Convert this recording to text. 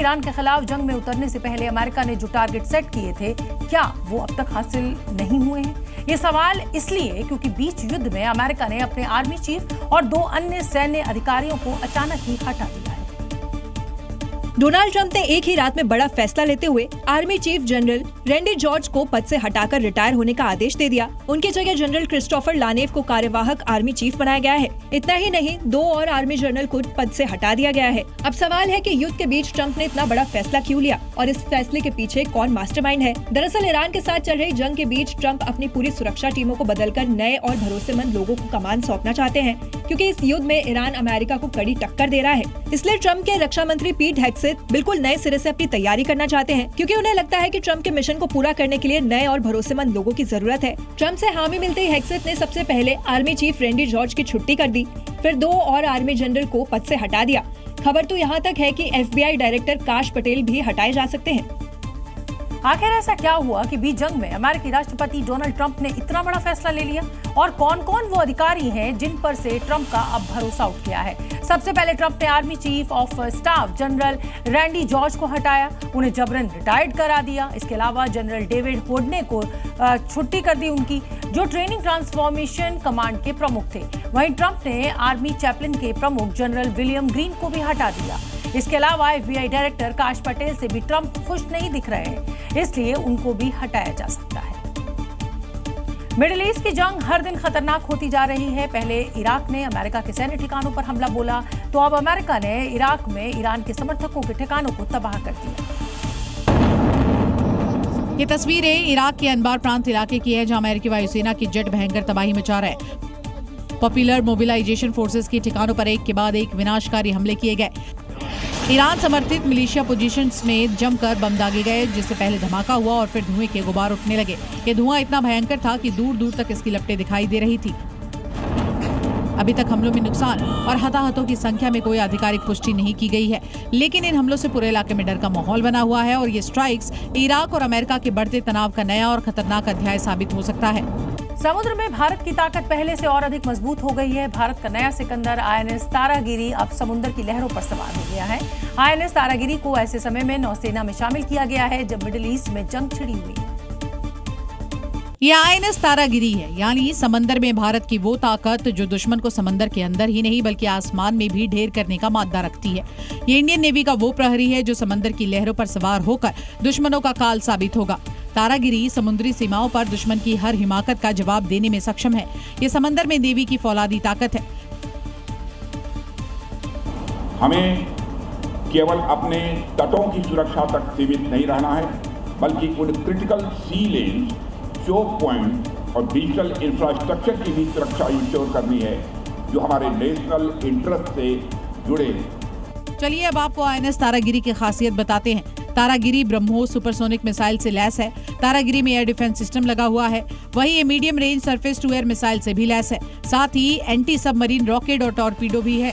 Iran के खिलाफ जंग में उतरने से पहले अमेरिका ने जो टारगेट सेट किए थे, क्या वो अब तक हासिल नहीं हुए हैं? ये सवाल इसलिए क्योंकि बीच युद्ध में अमेरिका ने अपने आर्मी चीफ और 2 अन्य सैन्य अधिकारियों को अचानक ही हटा दिया है। डोनाल्ड ट्रंप ने एक ही रात में बड़ा फैसला लेते हुए army chief general Randy George को पद से हटाकर रिटायर होने का आदेश दे दिया। उनकी जगह जनरल क्रिस्टोफर लानेव को कार्यवाहक आर्मी चीफ बनाया गया है। इतना ही नहीं, 2 और आर्मी जनरल को पद से हटा दिया गया है। अब सवाल है कि युद्ध के बीच ट्रंप ने इतना बड़ा फैसला क्यों लिया और इस फैसले के पीछे कौन मास्टरमाइंड है? दरअसल ईरान के साथ चल रही जंग के बीच ट्रंप अपनी पूरी सुरक्षा टीमों को बदलकर नए और भरोसेमंद लोगों को कमान सौंपना चाहते हैं, क्योंकि इस युद्ध में ईरान अमेरिका को कड़ी टक्कर दे रहा है। इसलिए ट्रंप के रक्षा मंत्री पीट हेग्सेथ बिल्कुल नए सिरे से अपनी तैयारी करना चाहते हैं, क्योंकि उन्हें लगता है कि ट्रंप के मिशन को पूरा करने के लिए नए और भरोसेमंद लोगों की जरूरत है। ट्रंप से हामी मिलते ही हेग्सेथ ने सबसे पहले आर्मी चीफ रैंडी जॉर्ज की छुट्टी कर दी, फिर 2 और आर्मी जनरल को पद से हटा दिया। खबर तो यहाँ तक है कि FBI डायरेक्टर काश पटेल भी हटाए जा सकते हैं। आखिर ऐसा क्या हुआ कि बीच जंग में अमेरिकी राष्ट्रपति डोनाल्ड ट्रंप ने इतना बड़ा फैसला ले लिया, और कौन कौन वो अधिकारी हैं जिन पर से ट्रंप का अब भरोसा उठ गया है? सबसे पहले ट्रंप ने army chief of staff general Randy George को हटाया, उन्हें जबरन रिटायर्ड करा दिया। इसके अलावा जनरल डेविड होडने को छुट्टी कर दी उनकी, जो ट्रेनिंग ट्रांसफॉर्मेशन कमांड के प्रमुख थे। वहीं ट्रंप ने आर्मी चैपलिन के प्रमुख जनरल विलियम ग्रीन को भी हटा दिया। इसके अलावा FBI डायरेक्टर काश पटेल से भी ट्रंप खुश नहीं दिख रहे हैं, इसलिए उनको भी हटाया जा सकता है। मिडिल ईस्ट की जंग हर दिन खतरनाक होती जा रही है। पहले इराक ने अमेरिका के सैन्य ठिकानों पर हमला बोला, तो अब अमेरिका ने इराक में ईरान के समर्थकों के ठिकानों को तबाह कर दिया। ये तस्वीरें इराक के अनबार प्रांत इलाके की है, जहां अमेरिकी वायुसेना की जेट भयंकर तबाही मचा रहा है। पॉपुलर मोबिलाइजेशन फोर्सेस के ठिकानों पर एक के बाद एक विनाशकारी हमले किए गए। ईरान समर्थित मिलिशिया पोजीशंस में जमकर बम दागे गए, जिससे पहले धमाका हुआ और फिर धुएं के गुबार उठने लगे। ये धुआं इतना भयंकर था कि दूर दूर तक इसकी लपटें दिखाई दे रही थी। अभी तक हमलों में नुकसान और हताहतों की संख्या में कोई आधिकारिक पुष्टि नहीं की गई है, लेकिन इन हमलों से पूरे इलाके में डर का माहौल बना हुआ है और ये स्ट्राइक्स इराक और अमेरिका के बढ़ते तनाव का नया और खतरनाक अध्याय साबित हो सकता है। समुद्र में भारत की ताकत पहले से और अधिक मजबूत हो गई है। भारत का नया सिकंदर INS तारागिरी अब समुद्र की लहरों पर सवार हो गया है। INS तारागिरी को ऐसे समय में नौसेना में शामिल किया गया है जब मिडिल ईस्ट में जंग छिड़ी हुई। ये INS तारागिरी है, यानी समंदर में भारत की वो ताकत जो दुश्मन को समंदर के अंदर ही नहीं बल्कि आसमान में भी ढेर करने का मादा रखती है। ये इंडियन नेवी का वो प्रहरी है जो समंदर की लहरों पर सवार होकर दुश्मनों का काल साबित होगा। तारागिरी समुद्री सीमाओं पर दुश्मन की हर हिमाकत का जवाब देने में सक्षम है। ये समंदर में नेवी की फौलादी ताकत है। हमें केवल अपने तटों की सुरक्षा तक सीमित नहीं रहना है, बल्कि उन क्रिटिकल सी लेन्स, चोक पॉइंट और डिजिटल इंफ्रास्ट्रक्चर की भी सुरक्षा इंश्योर करनी है, जो हमारे नेशनल इंटरेस्ट से जुड़े हैं। चलिए अब आपको INS तारागिरी की खासियत बताते हैं। तारागिरी ब्रह्मोस सुपरसोनिक मिसाइल से लैस है। तारागिरी में एयर डिफेंस सिस्टम लगा हुआ है। वहीं ये medium range surface to air missile से भी लैस है। साथ ही एंटी सबमरीन रॉकेट और टॉर्पीडो भी है।